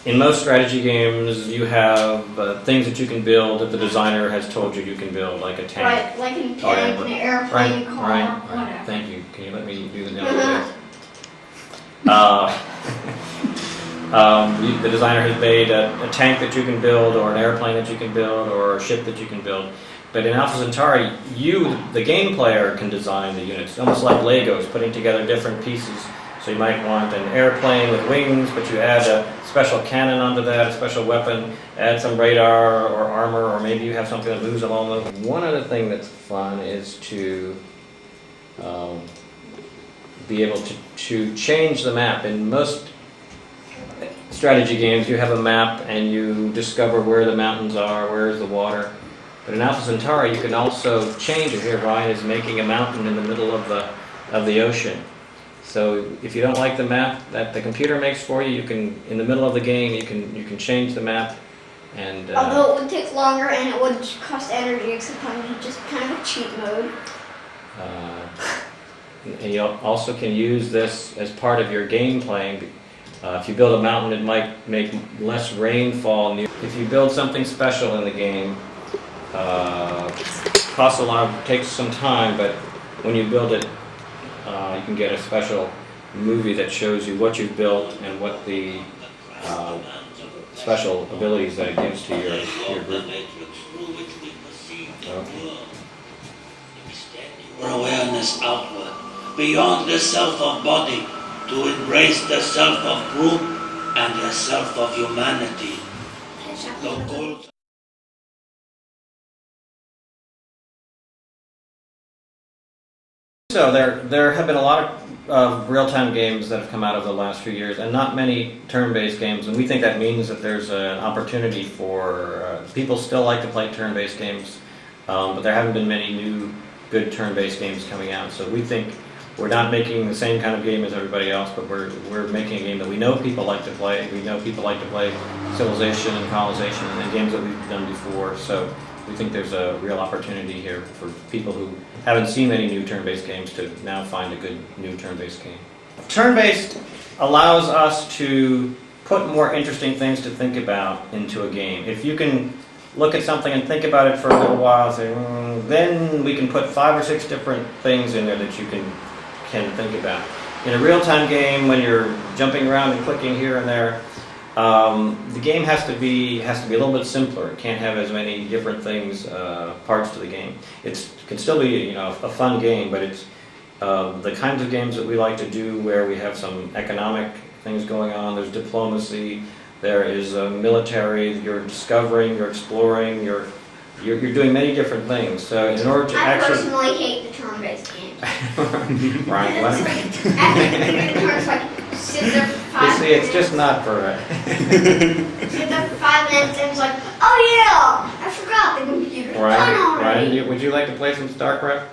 in most strategy games, you have things that you can build that the designer has told you can build, like a tank. Right, like an tank, an airplane, car, whatever. Right. Thank you. Can you let me do the demo, please? The designer has made a tank that you can build, or an airplane that you can build, or a ship that you can build. But in Alpha Centauri, you, the game player, can design the units, almost like Legos, putting together different pieces. So you might want an airplane with wings, but you add a special cannon onto that, a special weapon, add some radar or armor, or maybe you have something that moves along them. One other thing that's fun is to be able to change the map. In most strategy games, you have a map and you discover where the mountains are, where's the water. But in Alpha Centauri, you can also change it. Here, Ryan is making a mountain in the middle of the ocean. So if you don't like the map that the computer makes for you, you can, in the middle of the game, you can change the map. And although it would take longer and it would cost energy, except on just kind of a cheat mode. And you also can use this as part of your game playing. If you build a mountain, it might make less rainfall. If you build something special in the game, costs a lot, takes some time, but when you build it, you can get a special movie that shows you what you've built and what the special abilities that it gives to your group. Okay. Your awareness outward, beyond the self of body, to embrace the self of group and the self of humanity. The goals So there have been a lot of real-time games that have come out over the last few years, and not many turn-based games. And we think that means that there's an opportunity for people still like to play turn-based games, but there haven't been many new good turn-based games coming out. So we think we're not making the same kind of game as everybody else, but we're making a game that we know people like to play. We know people like to play Civilization and Colonization and the games that we've done before. So we think there's a real opportunity here for people who haven't seen many new turn-based games to now find a good new turn-based game. Turn-based allows us to put more interesting things to think about into a game. If you can look at something and think about it for a little while, say, then we can put 5 or 6 different things in there that you can think about. In a real-time game, when you're jumping around and clicking here and there, the game has to be a little bit simpler. It can't have as many different things, parts to the game. It can still be, a fun game, but it's the kinds of games that we like to do where we have some economic things going on. There's diplomacy. There is military. You're discovering. You're exploring. You're doing many different things. So in order to I personally hate the turn-based games. Ryan, what? It's like sit there for 5 minutes. See, it's just not for. Sit there for 5 minutes and it's like, oh yeah, I forgot the computer. Ryan, would you like to play some StarCraft?